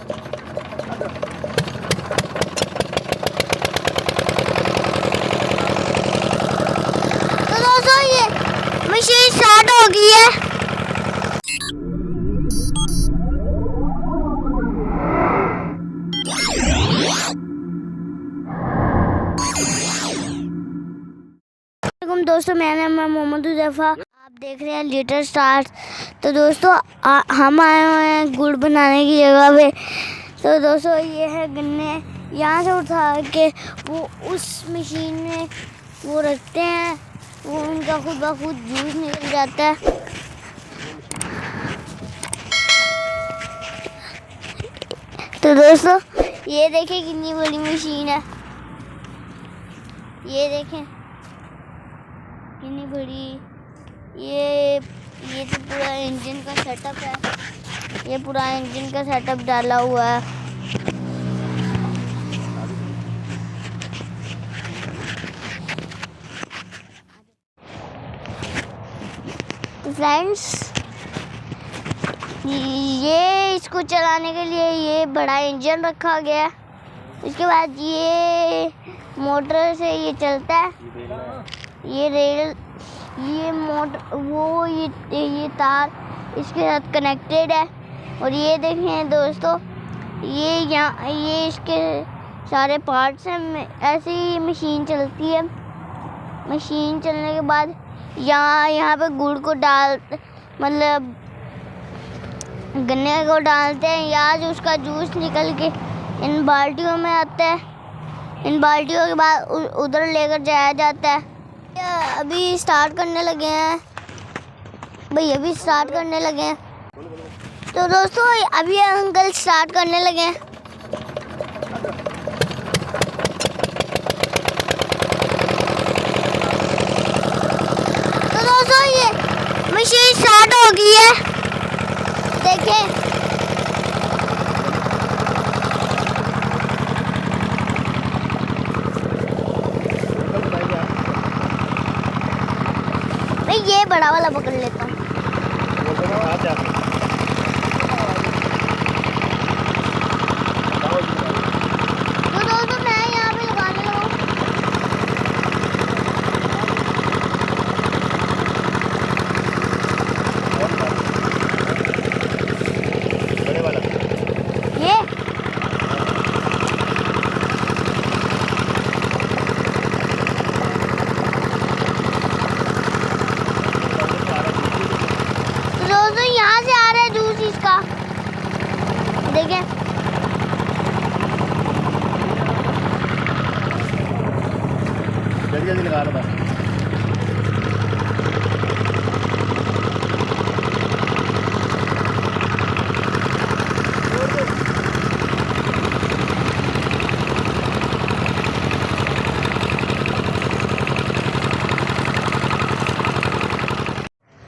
तो दोस्तों ये मशीन स्टार्ट हो गई है। दोस्तों मेरा नाम मोहम्मद हुज़ैफा, आप देख रहे हैं लिटिल स्टार्स। तो दोस्तों हम आए हुए हैं गुड़ बनाने की जगह पे। तो दोस्तों ये है गन्ने, यहाँ से उठा के वो उस मशीन में वो रखते हैं, वो उनका खुद ब खुद जूस निकल जाता है। तो दोस्तों ये देखें कितनी बड़ी मशीन है, ये देखें कितनी बड़ी। ये तो पूरा इंजन का सेटअप है, ये पूरा इंजन का सेटअप डाला हुआ है। फ्रेंड्स ये इसको चलाने के लिए ये बड़ा इंजन रखा गया है। उसके बाद ये मोटर से ये चलता है, ये रेल, ये मोटर, वो ये तार इसके साथ कनेक्टेड है। और ये देखें दोस्तों, ये इसके सारे पार्ट्स हैं। ऐसे ही मशीन चलती है। मशीन चलने के बाद यहाँ पे गुड़ को मतलब गन्ने को डालते हैं, या जो उसका जूस निकल के इन बाल्टियों में आता है। इन बाल्टियों के बाद उधर लेकर जाया जाता है। अभी स्टार्ट करने लगे हैं भाई, अभी स्टार्ट करने लगे हैं। तो दोस्तों अभी अंकल स्टार्ट करने लगे हैं। तो दोस्तों ये मशीन स्टार्ट हो गई है, देखें। ये बड़ा वाला पकड़ लेता हूँ। तो दोस्तों मैं यहाँ पे लगाने लगा। ये यहाँ से आ रहा है जूस इसका, देखें। जल्दी लगा लो।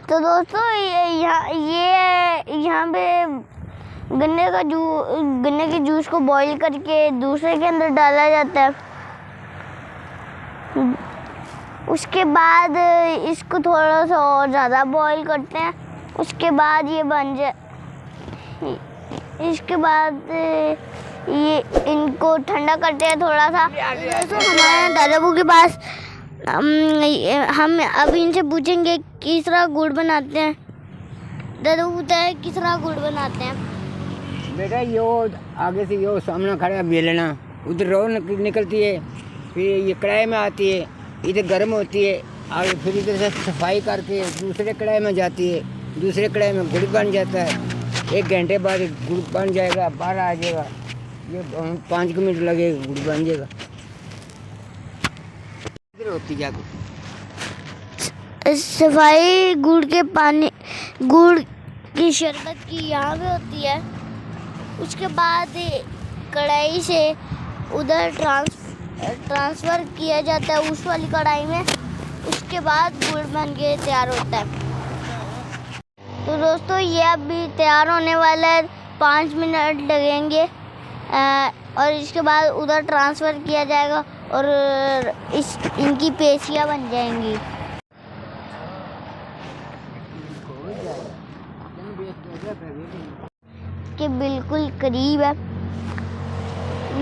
तो दोस्तों यहाँ पे गन्ने के जूस को बॉईल करके दूसरे के अंदर डाला जाता है। उसके बाद इसको थोड़ा सा और ज़्यादा बॉईल करते हैं। उसके बाद ये बन जाए, इसके बाद ये इनको ठंडा करते हैं थोड़ा सा। दोस्तों हमारे दादाबू के पास हम अभी इनसे पूछेंगे किस तरह गुड़ बनाते हैं। दादाबू बताए किस तरह गुड़ बनाते हैं। बेटा यो आगे से यो सामने खड़ा बेलना, उधर रो निकलती है, फिर ये कढ़ाई में आती है, इधर गर्म होती है, आगे फिर इधर से सफाई करके दूसरे कढ़ाई में जाती है, दूसरे कढ़ाई में गुड़ बन जाता है। 1 घंटे बाद गुड़ बन जाएगा, बाहर आ जाएगा। ये 5 मिनट लगेगा, गुड़ बन जाएगा। इधर होती जाकर सफाई गुड़ की शरबत की यहाँ पे होती है। उसके बाद कढ़ाई से उधर ट्रांसफ़र किया जाता है उस वाली कढ़ाई में। उसके बाद गुड़ बन के तैयार होता है। तो दोस्तों ये अभी तैयार होने वाला है, 5 मिनट लगेंगे और इसके बाद उधर ट्रांसफ़र किया जाएगा और इनकी पेशियाँ बन जाएंगी। के के बिल्कुल करीब है।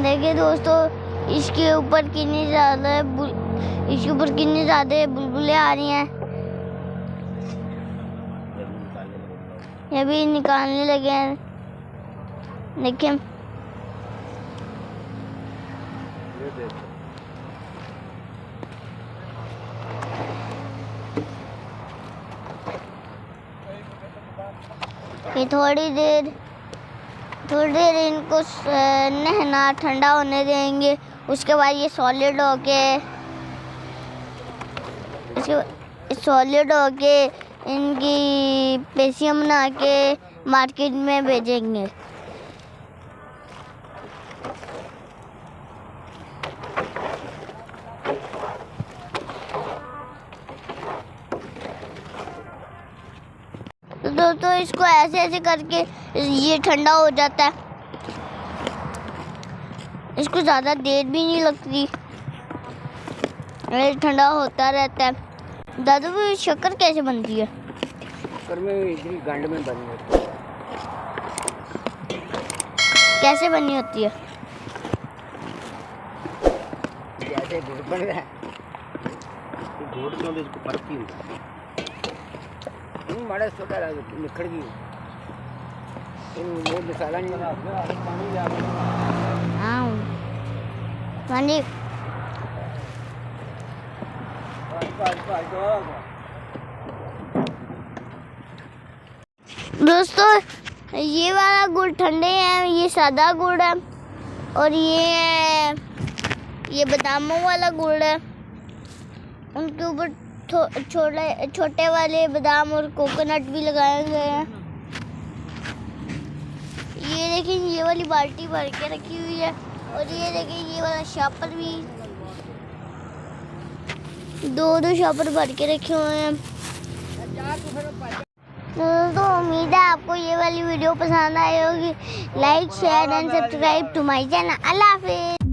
देखिए दोस्तों, इसके ऊपर कितनी ज़्यादा बुलबुलें आ रही हैं। ये भी निकालने लगे हैं। देखिए ये थोड़ी देर इनको नहना ठंडा होने देंगे। उसके बाद ये सॉलिड होके इनकी पेशियाँ बना के मार्केट में भेजेंगे। तो दोस्तों, इसको ऐसे करके ये ठंडा हो जाता है। इसको ज़्यादा देर भी नहीं लगती, ये ठंडा होता रहता है। दादू, भी शक्कर कैसे बनती है? शक्कर में इतनी गांड में बनी होती है। कैसे बनी होती है? जैसे गुड़ बन रहा है, गुड़ क्यों इसको पड़ती है? माड़ा छोटा निखड़ गई। वो मसाला नहीं हाँ पानी। दोस्तों, ये वाला गुड़ ठंडे है, ये सादा गुड़ है, और ये बादामों वाला गुड़ है। उनके ऊपर छोटे वाले बादाम और कोकोनट भी लगाए गए हैं। ये देखिए, ये वाली बाल्टी भर के रखी हुई है, और ये देखिए ये वाला शॉपर भी, दो शॉपर भर के रखे हुए हैं। तो उम्मीद है आपको ये वाली वीडियो पसंद आई होगी। Like, share and subscribe to my channel. अल्लाह हाफिज़।